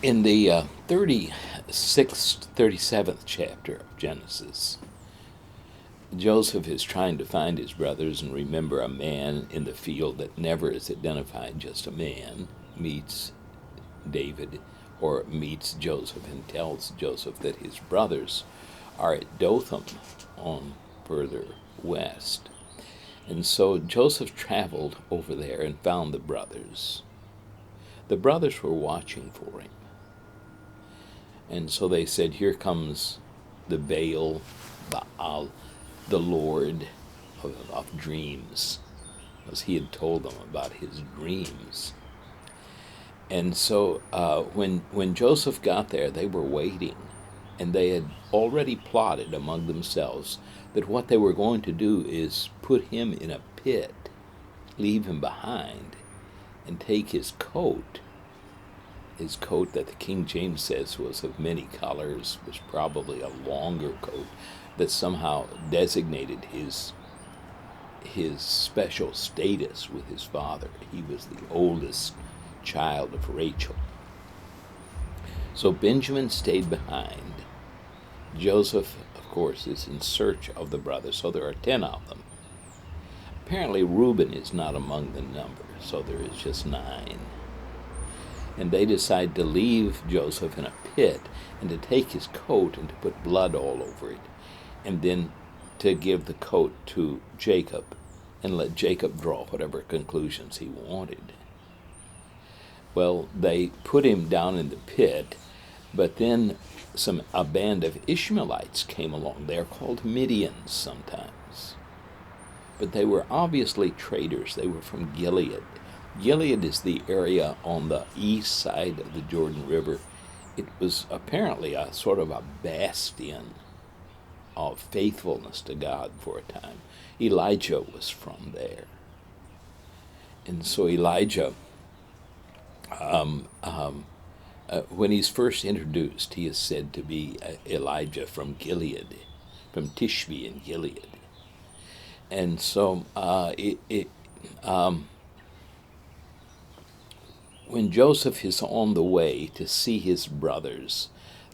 In the 36th, 37th chapter of Genesis, Joseph is trying to find his brothers and remember a man in the field that never is identified, just a man, meets David or meets Joseph and tells Joseph that his brothers are at Dothan on further west. And so Joseph traveled over there and found the brothers. The brothers were watching for him. And so they said, here comes the Baal, the Lord of dreams, because he had told them about his dreams. And so when Joseph got there, they were waiting, and they had already plotted among themselves that what they were going to do is put him in a pit, leave him behind, and take his coat that the King James says was of many colors, was probably a longer coat that somehow designated his special status with his father. He was the oldest child of Rachel. So Benjamin stayed behind. Joseph, of course, is in search of the brothers, so there are 10 of them. Apparently Reuben is not among the number, so there is just 9. And they decide to leave Joseph in a pit and to take his coat and to put blood all over it, and then to give the coat to Jacob and let Jacob draw whatever conclusions he wanted. Well, they put him down in the pit, but then a band of Ishmaelites came along. They're called Midians sometimes. But they were obviously traders. They were from Gilead. Gilead is the area on the east side of the Jordan River. It was apparently a sort of a bastion of faithfulness to God for a time. Elijah was from there. And so Elijah, when he's first introduced, he is said to be Elijah from Gilead, from Tishbe in Gilead. And so when Joseph is on the way to see his brothers,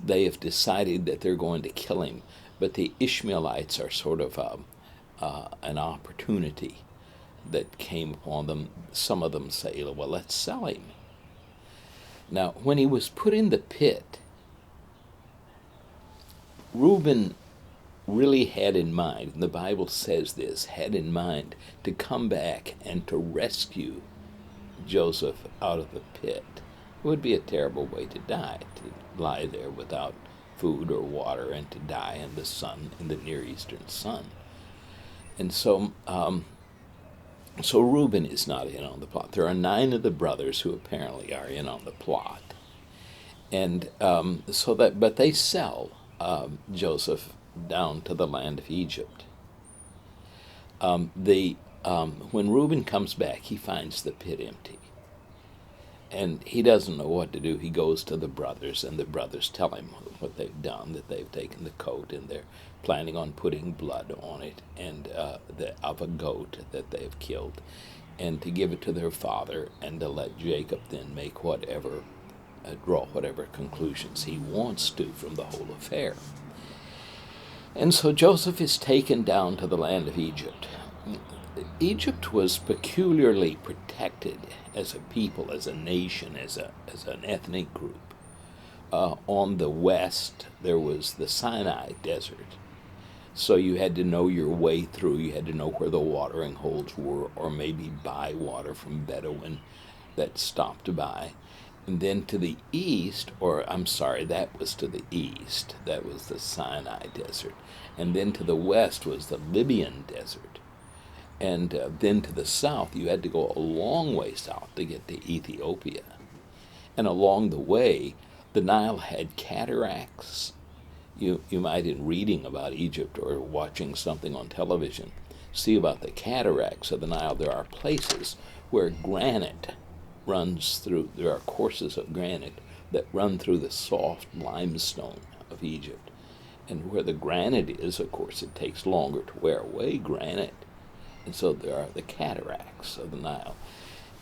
they have decided that they're going to kill him. But the Ishmaelites are sort of an opportunity that came upon them. Some of them say, well, let's sell him. Now, when he was put in the pit, Reuben really had in mind, and the Bible says this, had in mind to come back and to rescue Joseph out of the pit. It would be a terrible way to die, to lie there without food or water and to die in the sun, in the Near Eastern sun. And so Reuben is not in on the plot. There are 9 of the brothers who apparently are in on the plot. And but they sell Joseph down to the land of Egypt. When Reuben comes back, he finds the pit empty. And he doesn't know what to do. He goes to the brothers, and the brothers tell him what they've done, that they've taken the coat, and they're planning on putting blood on it, and of a goat that they've killed, and to give it to their father, and to let Jacob then make draw whatever conclusions he wants to from the whole affair. And so Joseph is taken down to the land of Egypt. Egypt was peculiarly protected as a people, as a nation, as an ethnic group. On the west, there was the Sinai Desert. So you had to know your way through. You had to know where the watering holes were, or maybe buy water from Bedouin that stopped by. And then to the east, that was to the east. That was the Sinai Desert. And then to the west was the Libyan Desert. And then to the south, you had to go a long way south to get to Ethiopia. And along the way, the Nile had cataracts. You might, in reading about Egypt or watching something on television, see about the cataracts of the Nile. There are places where granite runs through. There are courses of granite that run through the soft limestone of Egypt. And where the granite is, of course, it takes longer to wear away granite. And so there are the cataracts of the Nile.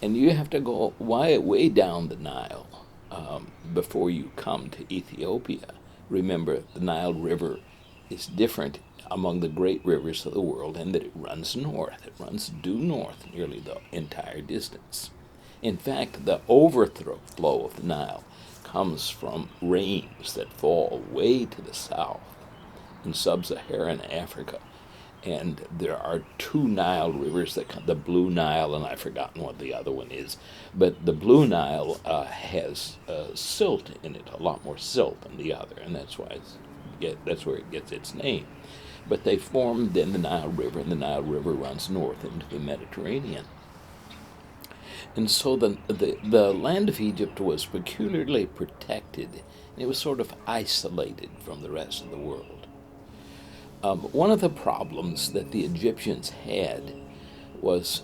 And you have to go way down the Nile before you come to Ethiopia. Remember, the Nile River is different among the great rivers of the world in that it runs north. It runs due north nearly the entire distance. In fact, the overflow of the Nile comes from rains that fall way to the south in sub-Saharan Africa. And there are two Nile rivers that come, the Blue Nile, and I've forgotten what the other one is. But the Blue Nile has silt in it, a lot more silt than the other, and that's why that's where it gets its name. But they formed then the Nile River, and the Nile River runs north into the Mediterranean. And so the land of Egypt was peculiarly protected, and it was sort of isolated from the rest of the world. One of the problems that the Egyptians had was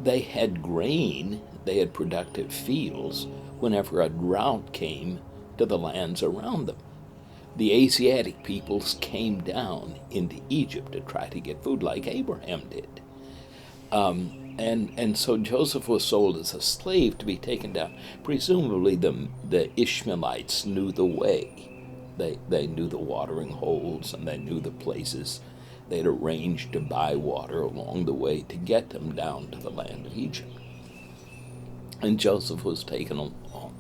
they had grain, they had productive fields whenever a drought came to the lands around them. The Asiatic peoples came down into Egypt to try to get food like Abraham did. And so Joseph was sold as a slave to be taken down. Presumably the Ishmaelites knew the way. They knew the watering holes, and they knew the places. They'd arranged to buy water along the way to get them down to the land of Egypt. And Joseph was taken along.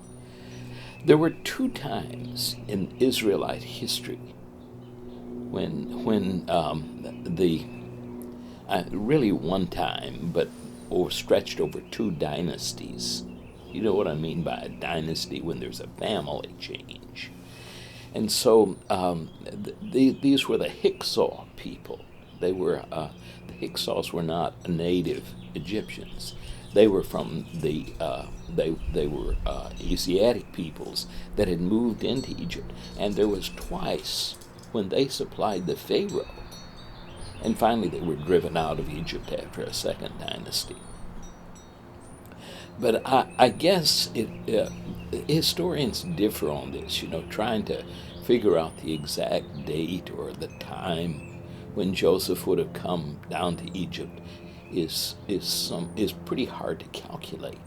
There were two times in Israelite history when really one time, but stretched over two dynasties. You know what I mean by a dynasty, when there's a family change. And so these were the Hyksos people. They were the Hyksos were not native Egyptians. They were from they were Asiatic peoples that had moved into Egypt. And there was twice when they supplied the Pharaoh. And finally they were driven out of Egypt after a second dynasty. But I guess historians differ on this, trying to figure out the exact date or the time when Joseph would have come down to Egypt is pretty hard to calculate.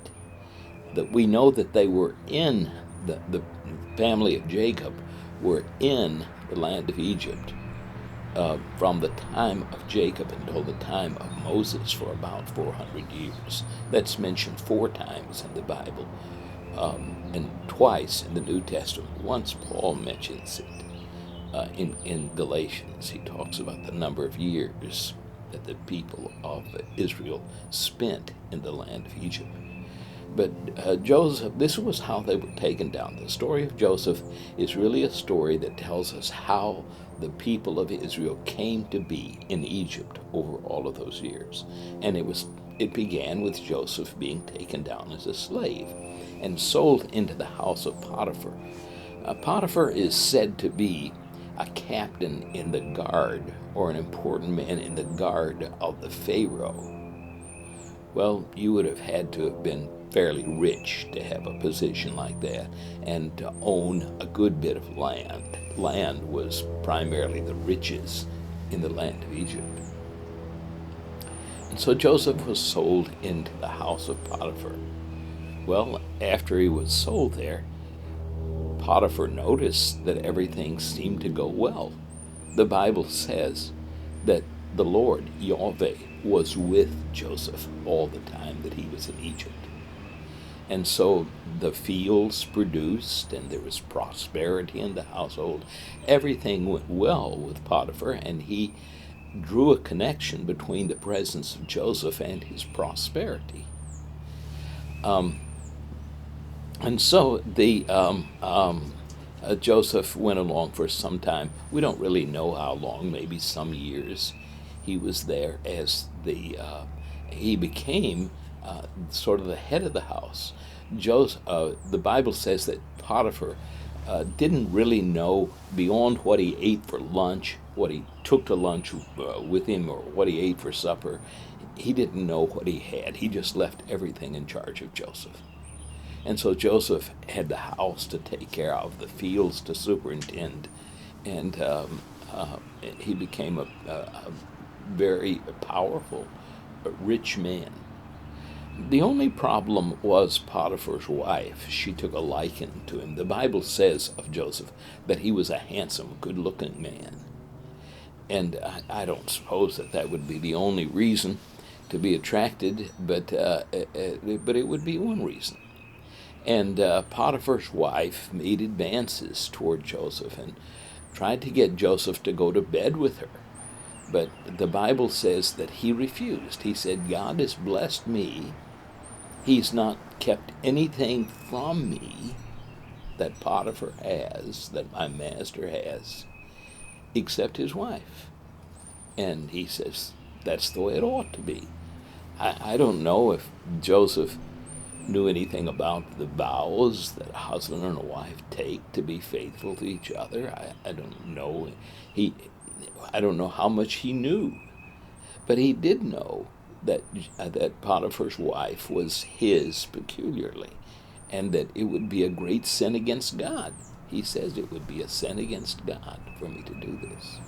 That we know that they were in the family of Jacob were in the land of Egypt from the time of Jacob until the time of Moses for about 400 years. That's mentioned 4 times in the Bible, and twice in the New Testament. Once Paul mentions it in Galatians. He talks about the number of years that the people of Israel spent in the land of Egypt. But Joseph, this was how they were taken down. The story of Joseph is really a story that tells us how the people of Israel came to be in Egypt over all of those years. And it began with Joseph being taken down as a slave and sold into the house of Potiphar. Potiphar is said to be a captain in the guard, or an important man in the guard of the Pharaoh. Well, you would have had to have been fairly rich to have a position like that, and to own a good bit of land. Land was primarily the riches in the land of Egypt. And so Joseph was sold into the house of Potiphar. Well, after he was sold there, Potiphar noticed that everything seemed to go well. The Bible says that the Lord, Yahweh, was with Joseph all the time that he was in Egypt. And so the fields produced, and there was prosperity in the household. Everything went well with Potiphar, and he drew a connection between the presence of Joseph and his prosperity. And so Joseph went along for some time. We don't really know how long, maybe some years. He was there as he became sort of the head of the house. The Bible says that Potiphar didn't really know beyond what he ate for lunch, what he took to lunch with him, or what he ate for supper. He didn't know what he had. He just left everything in charge of Joseph. And so Joseph had the house to take care of, the fields to superintend, and he became a very powerful, rich man. The only problem was Potiphar's wife. She took a liking to him. The Bible says of Joseph that he was a handsome, good-looking man. And I don't suppose that would be the only reason to be attracted, but it would be one reason. And Potiphar's wife made advances toward Joseph and tried to get Joseph to go to bed with her. But the Bible says that he refused. He said, God has blessed me. He's not kept anything from me that Potiphar has, that my master has, except his wife. And he says, that's the way it ought to be. I don't know if Joseph knew anything about the vows that a husband and a wife take to be faithful to each other. I don't know. I don't know how much he knew. But he did know that Potiphar's wife was his peculiarly, and that it would be a great sin against God. He says it would be a sin against God for me to do this.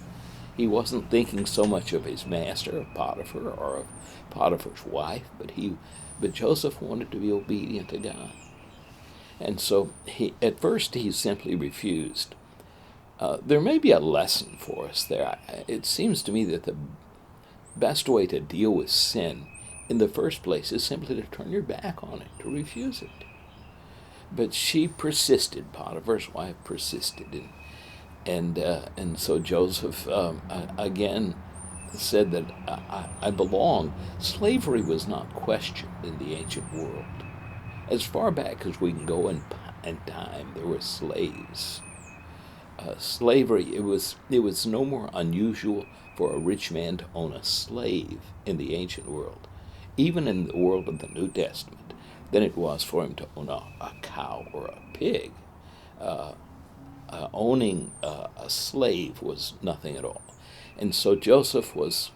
He wasn't thinking so much of his master, of Potiphar, or of Potiphar's wife, but Joseph wanted to be obedient to God. And so at first he simply refused. There may be a lesson for us there. It seems to me that the best way to deal with sin in the first place is simply to turn your back on it, to refuse it. But she persisted. Potiphar's wife persisted, and so Joseph again said that I belong. Slavery was not questioned in the ancient world. As far back as we can go in time, there were slaves. Slavery, it was no more unusual for a rich man to own a slave in the ancient world, even in the world of the New Testament, than it was for him to own a cow or a pig. Owning a slave was nothing at all. And so Joseph was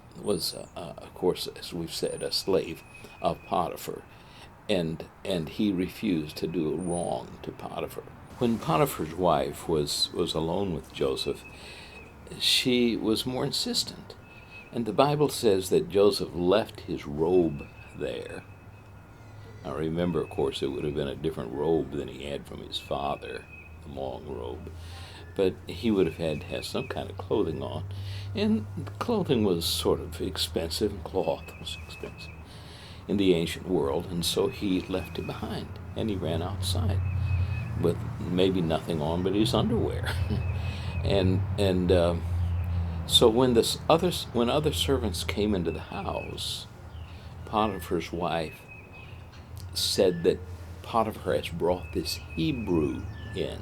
of course, as we've said, a slave of Potiphar, and he refused to do wrong to Potiphar. When Potiphar's wife was alone with Joseph, she was more insistent. And the Bible says that Joseph left his robe there. Now remember, of course, it would have been a different robe than he had from his father, the long robe. But he would have had to have some kind of clothing on. And clothing was sort of expensive, and cloth was expensive in the ancient world. And so he left it behind, and he ran outside with maybe nothing on but his underwear. So when other servants came into the house, Potiphar's wife said that Potiphar has brought this Hebrew in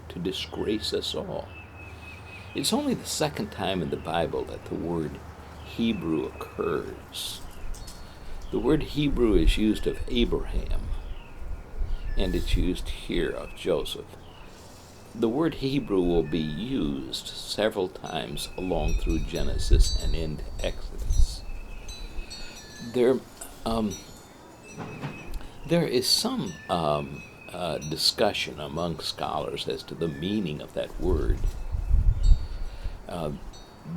to disgrace us all. It's only the second time in the Bible that the word Hebrew occurs. The word Hebrew is used of Abraham, and it's used here of Joseph. The word Hebrew will be used several times along through Genesis and into Exodus. There is some discussion among scholars as to the meaning of that word.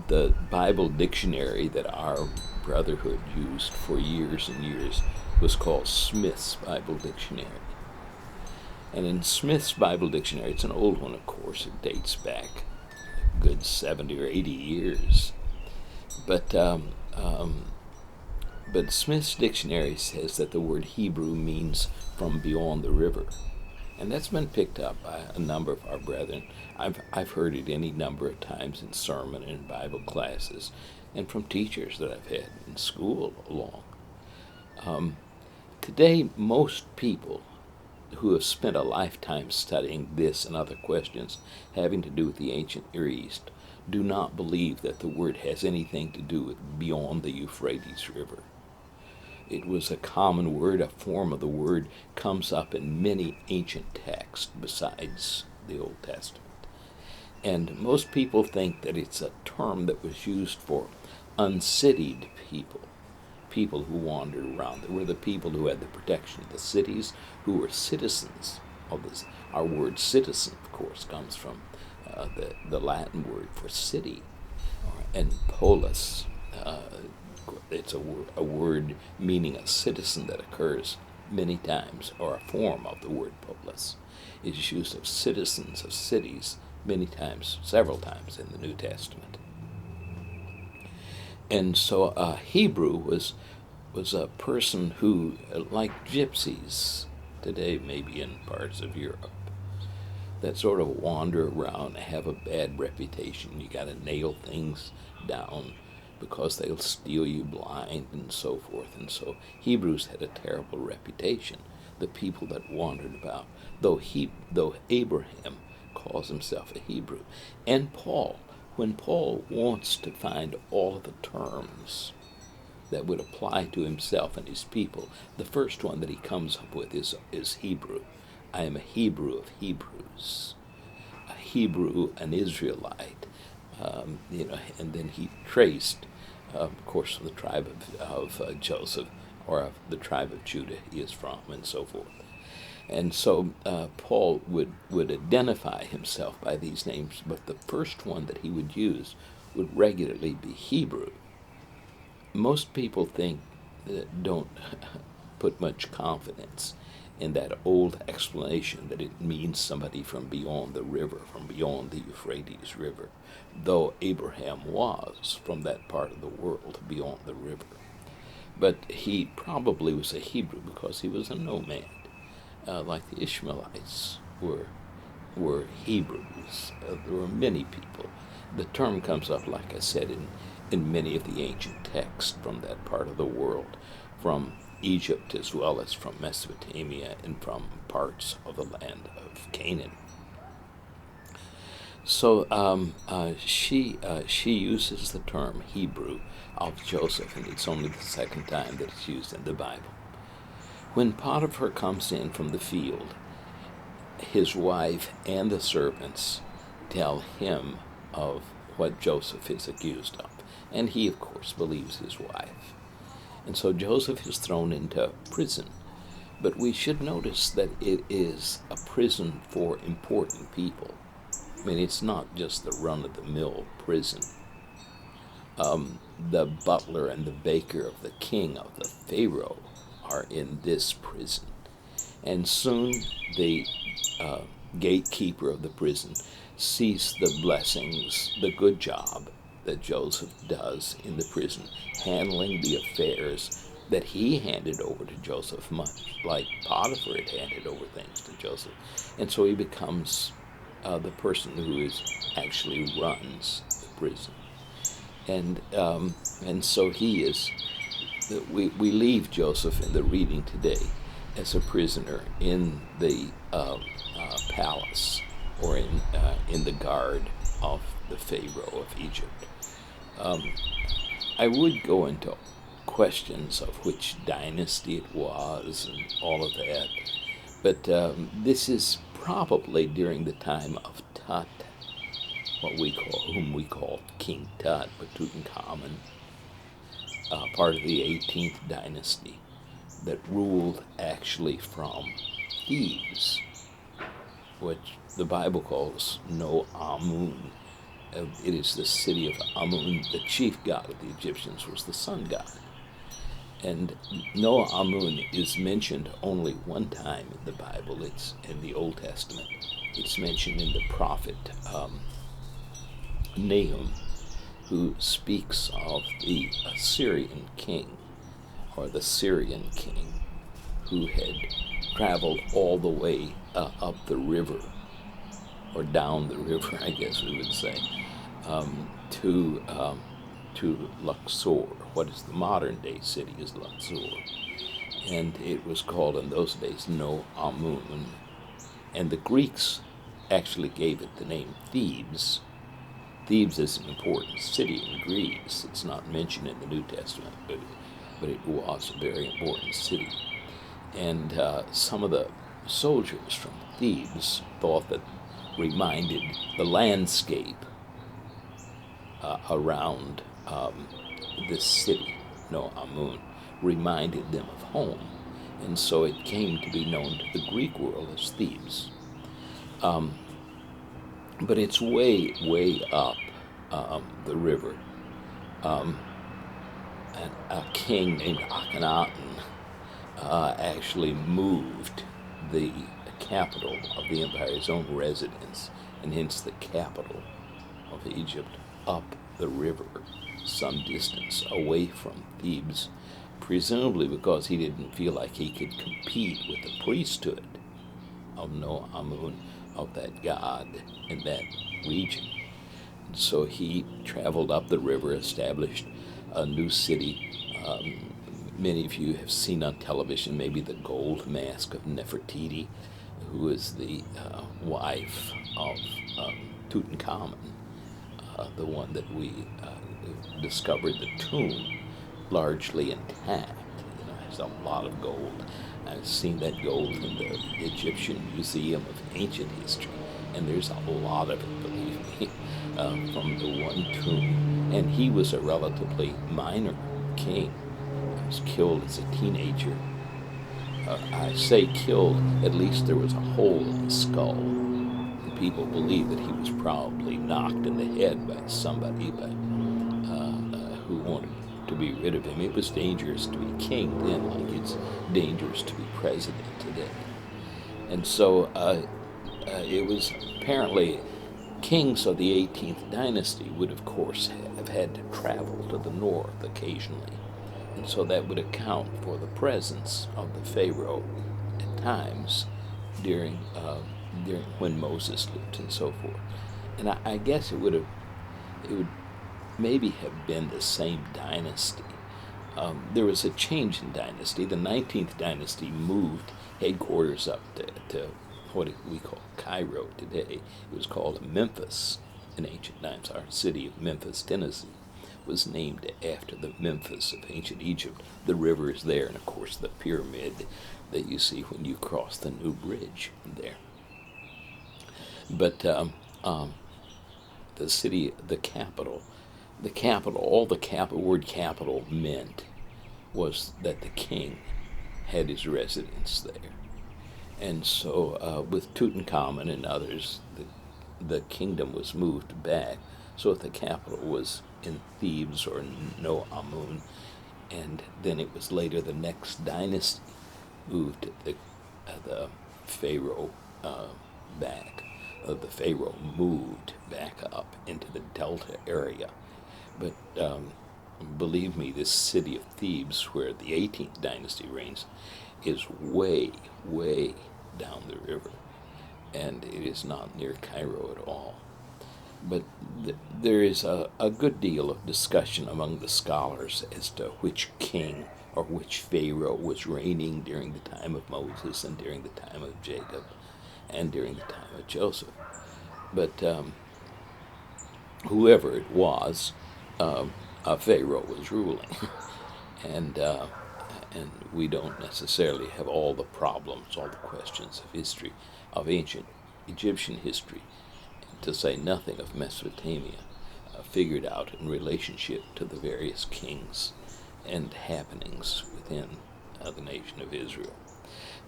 The Bible dictionary that our brotherhood used for years and years was called Smith's Bible Dictionary. And in Smith's Bible Dictionary, it's an old one, of course, it dates back a good 70 or 80 years. But Smith's Dictionary says that the word Hebrew means from beyond the river. And that's been picked up by a number of our brethren. I've heard it any number of times in sermon and Bible classes, and from teachers that I've had in school along. Today, most people who have spent a lifetime studying this and other questions having to do with the ancient Near East do not believe that the word has anything to do with beyond the Euphrates River. It was a common word. A form of the word comes up in many ancient texts besides the Old Testament. And most people think that it's a term that was used for uncitied people, people who wandered around. There were the people who had the protection of the cities, who were citizens of this. Our word citizen, of course, comes from the Latin word for city, and polis, it's a word meaning a citizen that occurs many times, or a form of the word polis. It is used of citizens of cities many times, several times in the New Testament. And so Hebrew was a person who, like gypsies today, maybe in parts of Europe, that sort of wander around and have a bad reputation. You got to nail things down because they'll steal you blind and so forth. And so Hebrews had a terrible reputation, the people that wandered about, though Abraham calls himself a Hebrew. And Paul, when Paul wants to find all of the terms that would apply to himself and his people, the first one that he comes up with is Hebrew. I am a Hebrew of Hebrews, a Hebrew, an Israelite, and then he traced, of course, the tribe of Joseph, or of the tribe of Judah he is from, and so forth. And so Paul would identify himself by these names, but the first one that he would use would regularly be Hebrew. Most people don't put much confidence in that old explanation that it means somebody from beyond the river, from beyond the Euphrates River, though Abraham was from that part of the world beyond the river. But he probably was a Hebrew because he was a nomad, like the Ishmaelites were Hebrews. There were many people. The term comes up, like I said, in many of the ancient texts from that part of the world, from Egypt as well as from Mesopotamia and from parts of the land of Canaan. So she uses the term Hebrew of Joseph, and it's only the second time that it's used in the Bible. When Potiphar comes in from the field, his wife and the servants tell him of what Joseph is accused of, and he, of course, believes his wife. And so Joseph is thrown into prison. But we should notice that it is a prison for important people. I mean, it's not just the run-of-the-mill prison. The butler and the baker of the king of the Pharaoh are in this prison. And soon the gatekeeper of the prison sees the blessings, the good job that Joseph does in the prison, handling the affairs that he handed over to Joseph, much like Potiphar had handed over things to Joseph. And so he becomes the person who actually runs the prison. And so he is, we leave Joseph in the reading today as a prisoner in the palace, or in the guard of the Pharaoh of Egypt. I would go into questions of which dynasty it was and all of that, but this is probably during the time of Tut, whom we call King Tut, but Tutankhamun, part of the 18th dynasty, that ruled actually from Thebes, which the Bible calls No Amun. It is the city of Amun. The chief god of the Egyptians was the sun god. And No Amun is mentioned only one time in the Bible. It's in the Old Testament. It's mentioned in the prophet Nahum, who speaks of the Assyrian king, or the Syrian king, who had traveled all the way up the river, or down the river, I guess we would say, to Luxor. What is the modern day city is Luxor. And it was called in those days No Amun. And the Greeks actually gave it the name Thebes. Thebes is an important city in Greece. It's not mentioned in the New Testament, but it was a very important city. And some of the soldiers from Thebes thought that reminded the landscape around this city, No Amun, reminded them of home. And so it came to be known to the Greek world as Thebes. But it's way, way up the river. and a king named Akhenaten actually moved the capital of the empire, his own residence, and hence the capital of Egypt, up the river some distance away from Thebes, presumably because he didn't feel like he could compete with the priesthood of No-Amun, of that god in that region. So he traveled up the river, established a new city. Many of you have seen on television maybe the gold mask of Nefertiti, who is the wife of Tutankhamun, the one that we discovered the tomb largely intact. Has a lot of gold. I've seen that gold in the Egyptian Museum of Ancient History, and there's a lot of it, believe me, from the one tomb. And he was a relatively minor king. He was killed as a teenager. I say killed, at least there was a hole in his skull. And people believe that he was probably knocked in the head by somebody who wanted to be rid of him. It was dangerous to be king then, like it's dangerous to be president today. And so it was apparently kings of the 18th dynasty would, of course, have had to travel to the north occasionally. And so that would account for the presence of the Pharaoh at times during when Moses lived and so forth. And I guess it would maybe have been the same dynasty. There was a change in dynasty. The 19th dynasty moved headquarters up to what we call Cairo today. It was called Memphis in ancient times. Our city of Memphis, Tennessee, was named after the Memphis of ancient Egypt. The river is there, and of course the pyramid that you see when you cross the new bridge there. But the city, the capital, all the word capital meant was that the king had his residence there. And so with Tutankhamun and others, the kingdom was moved back. So the capital was in Thebes or No-Amun, and then it was later the next dynasty moved the Pharaoh back. The Pharaoh moved back up into the Delta area. But believe me, this city of Thebes, where the 18th dynasty reigns, is way, way down the river, and it is not near Cairo at all. But there is a good deal of discussion among the scholars as to which king or which Pharaoh was reigning during the time of Moses and during the time of Jacob and during the time of Joseph. But whoever it was, a Pharaoh was ruling. And we don't necessarily have all the problems, all the questions of history, of ancient Egyptian history, to say nothing of Mesopotamia, figured out in relationship to the various kings and happenings within the nation of Israel.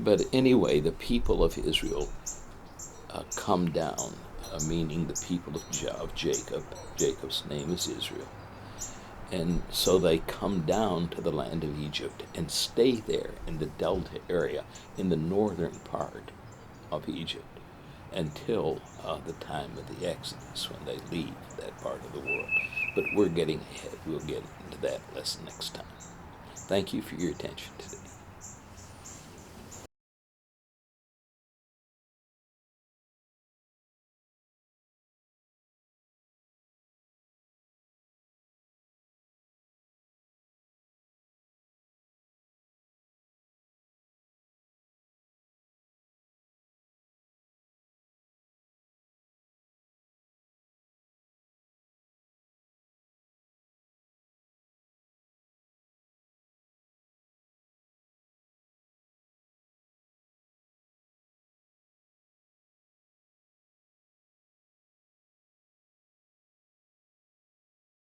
But anyway, the people of Israel come down, meaning the people of Jacob. Jacob's name is Israel. And so they come down to the land of Egypt and stay there in the Delta area, in the northern part of Egypt, until the time of the Exodus, when they leave that part of the world. But we're getting ahead. We'll get into that lesson next time. Thank you for your attention today.